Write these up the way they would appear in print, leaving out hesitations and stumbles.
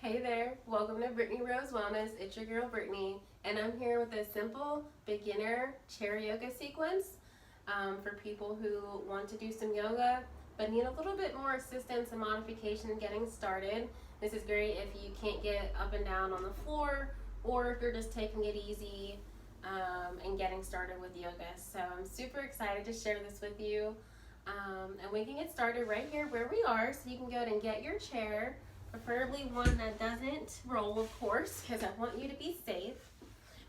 Hey there, welcome to Brittany Rose Wellness. It's your girl Brittany, and I'm here with a simple beginner chair yoga sequence for people who want to do some yoga but need a little bit more assistance and modification in getting started. This is great if you can't get up and down on the floor or if you're just taking it easy and getting started with yoga. So I'm super excited to share this with you. And we can get started right here where we are, so you can go ahead and get your chair, preferably one that doesn't roll, of course, because I want you to be safe.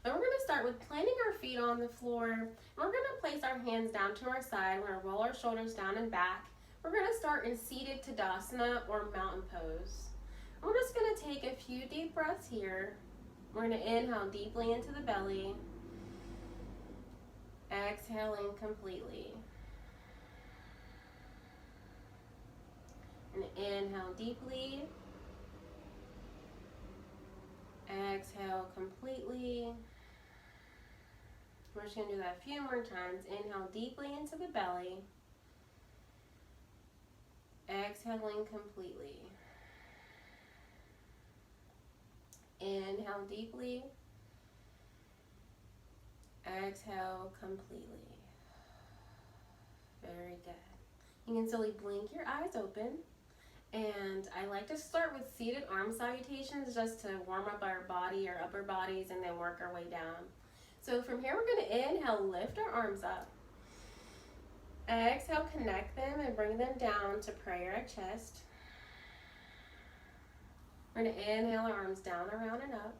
But we're going to start with planting our feet on the floor. And we're going to place our hands down to our side. We're going to roll our shoulders down and back. We're going to start in seated Tadasana or mountain pose. We're just going to take a few deep breaths here. We're going to inhale deeply into the belly, exhaling completely. And inhale deeply, exhale completely. We're just going to do that a few more times. Inhale deeply into the belly, exhaling completely. Inhale deeply, exhale completely. Very good. You can slowly blink your eyes open. And I like to start with seated arm salutations just to warm up our body, our upper bodies, and then work our way down. So from here, we're going to inhale, lift our arms up. Exhale, connect them and bring them down to prayer at chest. We're going to inhale our arms down, around, and up.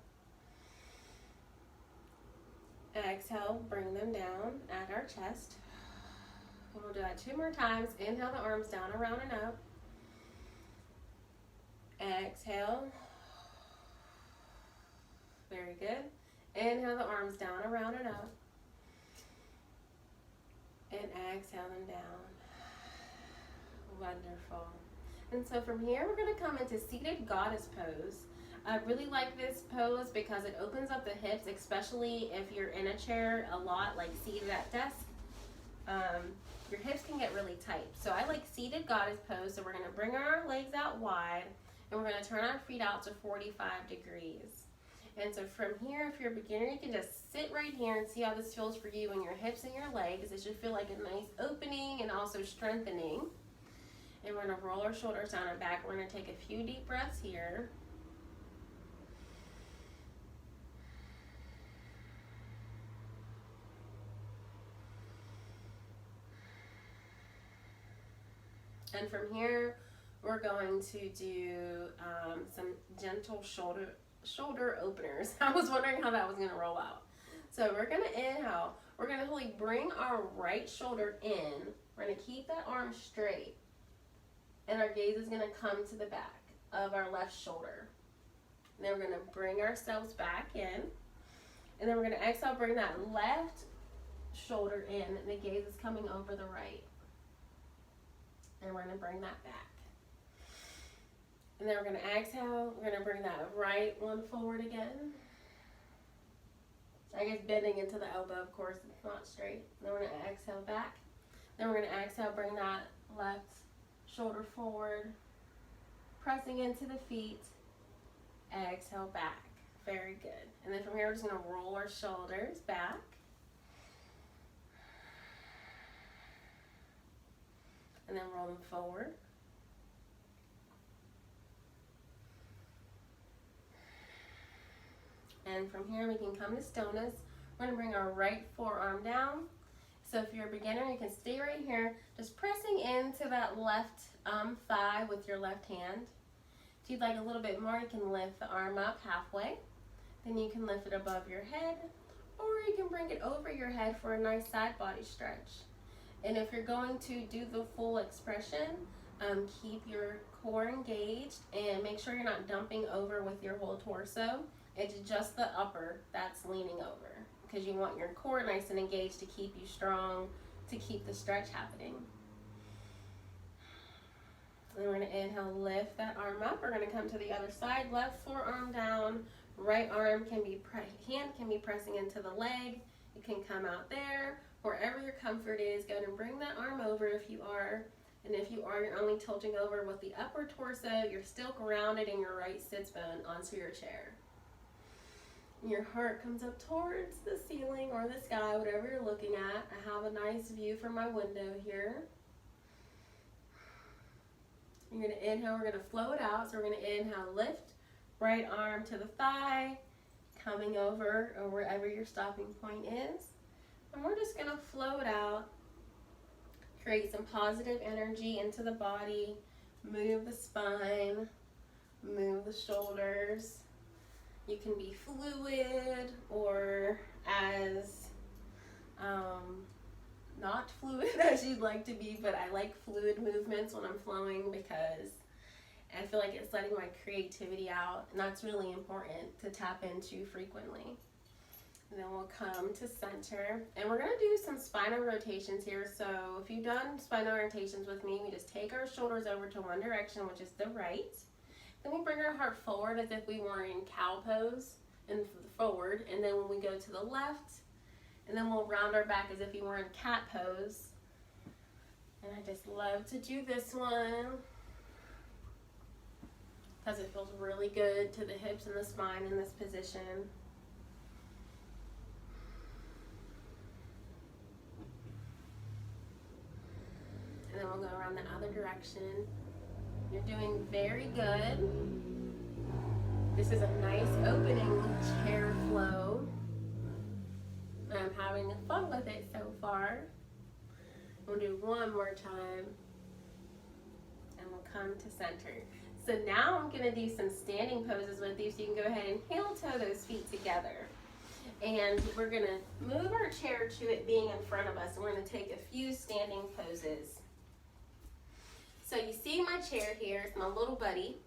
Exhale, bring them down at our chest. And we'll do that 2 more times. Inhale the arms down, around, and up. Exhale. Very good. Inhale the arms down, around, and up. And exhale them down. Wonderful. And so from here, we're going to come into seated goddess pose. I really like this pose because it opens up the hips, especially if you're in a chair a lot, like seated at desk. Your hips can get really tight. So I like seated goddess pose. So we're going to bring our legs out wide. And we're going to turn our feet out to 45 degrees. And so from here, if you're a beginner, you can just sit right here and see how this feels for you and your hips and your legs. It should feel like a nice opening and also strengthening. And we're going to roll our shoulders down and back. We're going to take a few deep breaths here. And from here, we're going to do some gentle shoulder openers. I was wondering how that was going to roll out. So we're going to inhale. We're going to really bring our right shoulder in. We're going to keep that arm straight. And our gaze is going to come to the back of our left shoulder. And then we're going to bring ourselves back in. And then we're going to exhale, bring that left shoulder in. And the gaze is coming over the right. And we're going to bring that back. And then we're going to exhale. We're going to bring that right one forward again. I guess bending into the elbow, of course, it's not straight. Then we're going to exhale back. Then we're going to exhale, bring that left shoulder forward, pressing into the feet. Exhale back. Very good. And then from here, we're just going to roll our shoulders back. And then roll them forward. And from here, we can come to stillness. We're going to bring our right forearm down. So if you're a beginner, you can stay right here, just pressing into that left thigh with your left hand. If you'd like a little bit more, you can lift the arm up halfway. Then you can lift it above your head, or you can bring it over your head for a nice side body stretch. And if you're going to do the full expression, keep your core engaged and make sure you're not dumping over with your whole torso. It's just the upper that's leaning over because you want your core nice and engaged to keep you strong, to keep the stretch happening. And we're going to inhale, lift that arm up. We're going to come to the other side, left forearm down, right arm hand can be pressing into the leg. It can come out there. Wherever your comfort is, go ahead and bring that arm over if you are And if you are, you're only tilting over with the upper torso. You're still grounded in your right sits bone onto your chair. And your heart comes up towards the ceiling or the sky, whatever you're looking at. I have a nice view from my window here. You're going to inhale, we're going to flow it out. So we're going to inhale, lift, right arm to the thigh, coming over or wherever your stopping point is. And we're just going to flow it out, create some positive energy into the body, move the spine, move the shoulders. You can be fluid or as not fluid as you'd like to be, but I like fluid movements when I'm flowing because I feel like it's letting my creativity out, and that's really important to tap into frequently. And then we'll come to center, and we're going to do some spinal rotations here. So if you've done spinal rotations with me, we just take our shoulders over to one direction, which is the right. Then we bring our heart forward as if we were in cow pose and forward. And then when we go to the left, and then we'll round our back as if we were in cat pose. And I just love to do this one because it feels really good to the hips and the spine in this position. And then we'll go around the other direction. You're doing very good. This is a nice opening chair flow. I'm having fun with it so far. We'll do one more time. And we'll come to center. So now I'm going to do some standing poses with you, so you can go ahead and heel toe those feet together. And we're going to move our chair to it being in front of us. And we're going to take a few standing poses. So you see my chair here, it's my little buddy,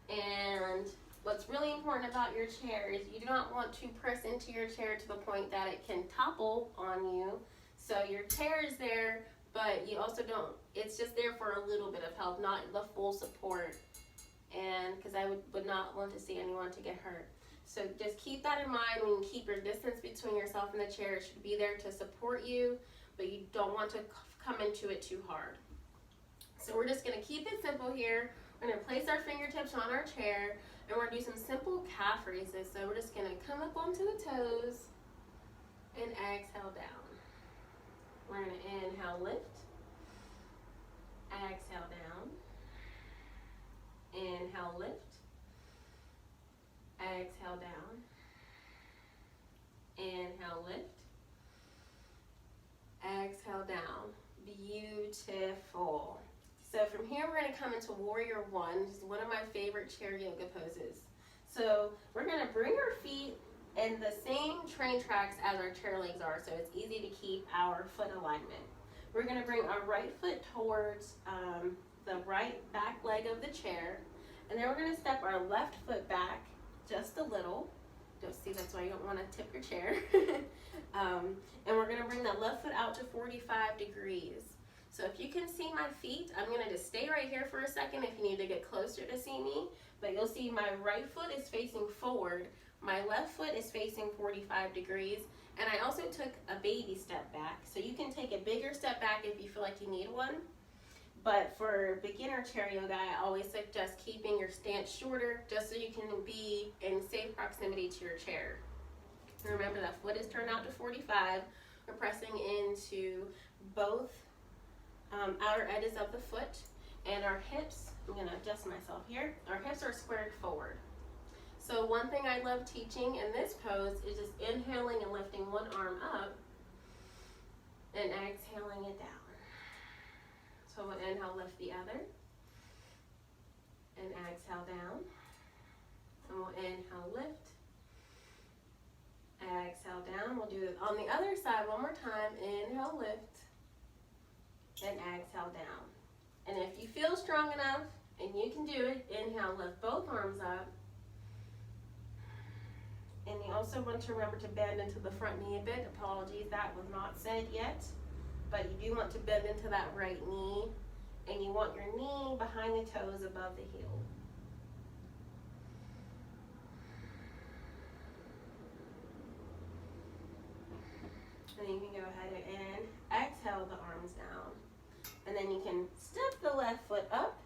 and what's really important about your chair is you do not want to press into your chair to the point that it can topple on you. So your chair is there, but you also don't, it's just there for a little bit of help, not the full support, and because I would not want to see anyone to get hurt. So just keep that in mind when you keep your distance between yourself and the chair. It should be there to support you, but you don't want to come into it too hard. So we're just going to keep it simple here. We're going to place our fingertips on our chair, and we're going to do some simple calf raises. So we're just going to come up onto the toes and exhale down. We're going to inhale, lift, exhale down, inhale, lift, exhale down, inhale, lift, exhale down. Beautiful. So from here, we're going to come into Warrior One, which is one of my favorite chair yoga poses. So we're going to bring our feet in the same train tracks as our chair legs are, so it's easy to keep our foot alignment. We're going to bring our right foot towards the right back leg of the chair, and then we're going to step our left foot back just a little. Just see, that's why you don't want to tip your chair. And we're going to bring that left foot out to 45 degrees. So if you can see my feet, I'm going to just stay right here for a second if you need to get closer to see me. But you'll see my right foot is facing forward. My left foot is facing 45 degrees. And I also took a baby step back. So you can take a bigger step back if you feel like you need one. But for beginner chair yoga, I always suggest keeping your stance shorter just so you can be in safe proximity to your chair. Remember, that foot is turned out to 45. We're pressing into both outer edges of the foot, and our hips, I'm going to adjust myself here, our hips are squared forward. So one thing I love teaching in this pose is just inhaling and lifting one arm up and exhaling it down. So we'll inhale, lift the other, and exhale down. And we'll inhale, lift, exhale down. We'll do it on the other side one more time. Inhale, lift, and exhale down. And if you feel strong enough and you can do it, inhale, lift both arms up. And you also want to remember to bend into the front knee a bit. Apologies, that was not said yet. But you do want to bend into that right knee, and you want your knee behind the toes above the heel. And then you can go ahead and exhale the arms down. And then you can step the left foot up.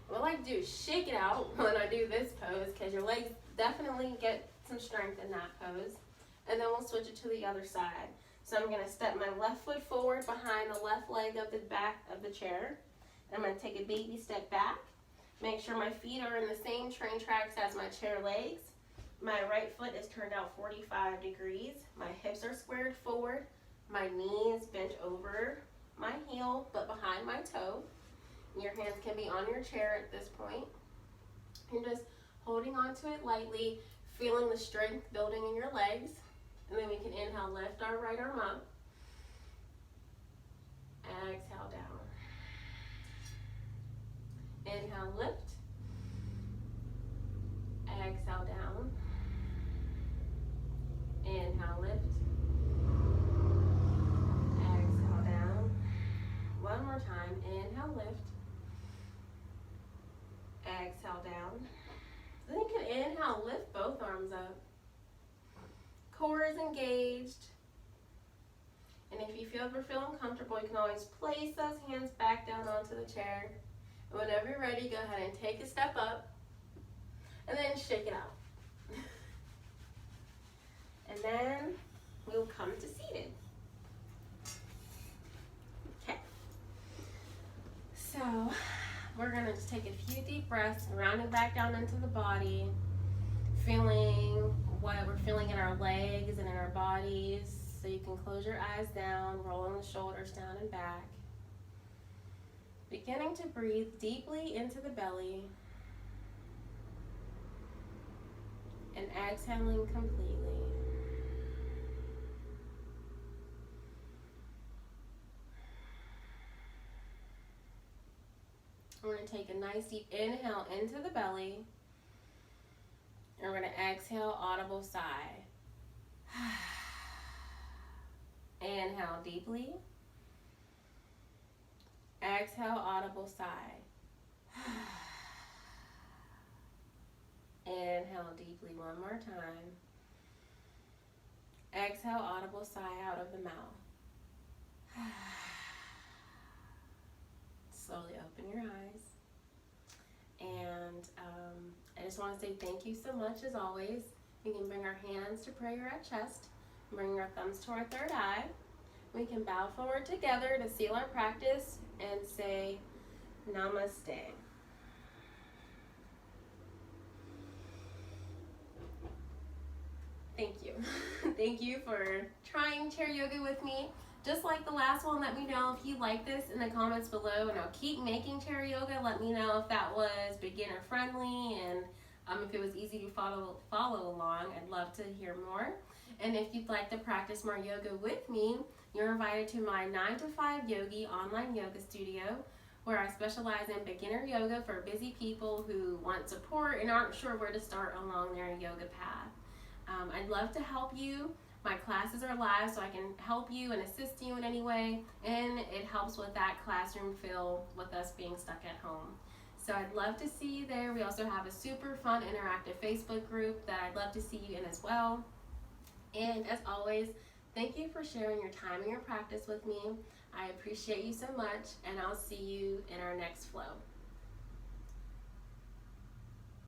What I like to do is shake it out when I do this pose because your legs definitely get some strength in that pose. And then we'll switch it to the other side. So I'm going to step my left foot forward behind the left leg of the back of the chair. I'm going to take a baby step back. Make sure my feet are in the same train tracks as my chair legs. My right foot is turned out 45 degrees. My hips are squared forward. My knees bent over my heel but behind my toe. Your hands can be on your chair at this point. And just holding onto it lightly, feeling the strength building in your legs. And then we can inhale, lift our right arm up. Exhale down. Inhale, lift. Exhale down. Inhale, lift. Exhale down. One more time. Inhale, lift. Exhale down. Then you can inhale, lift both arms up. Core is engaged. And if you feel ever feel uncomfortable, you can always place those hands back down onto the chair. And whenever you're ready, go ahead and take a step up. And then shake it out. And then we'll come to seated. Okay. So we're going to just take a few deep breaths, rounding back down into the body, feeling what we're feeling in our legs and in our bodies. So you can close your eyes down, rolling the shoulders down and back. Beginning to breathe deeply into the belly and exhaling completely. We're going to take a nice deep inhale into the belly. And we're going to exhale, audible sigh. Inhale deeply. Exhale, audible sigh. Inhale deeply one more time. Exhale, audible sigh out of the mouth. Slowly open your eyes. And I just want to say thank you so much as always. We can bring our hands to prayer at chest. Bring our thumbs to our third eye. We can bow forward together to seal our practice and say namaste. Thank you. Thank you for trying chair yoga with me. Just like the last one, let me know if you like this in the comments below, and I'll keep making chair yoga. Let me know if that was beginner friendly and if it was easy to follow along. I'd love to hear more. And if you'd like to practice more yoga with me, you're invited to my 9 to 5 Yogi online yoga studio, where I specialize in beginner yoga for busy people who want support and aren't sure where to start along their yoga path. I'd love to help you. My classes are live, so I can help you and assist you in any way, and it helps with that classroom feel with us being stuck at home. So I'd love to see you there. We also have a super fun interactive Facebook group that I'd love to see you in as well. And as always, thank you for sharing your time and your practice with me. I appreciate you so much, and I'll see you in our next flow.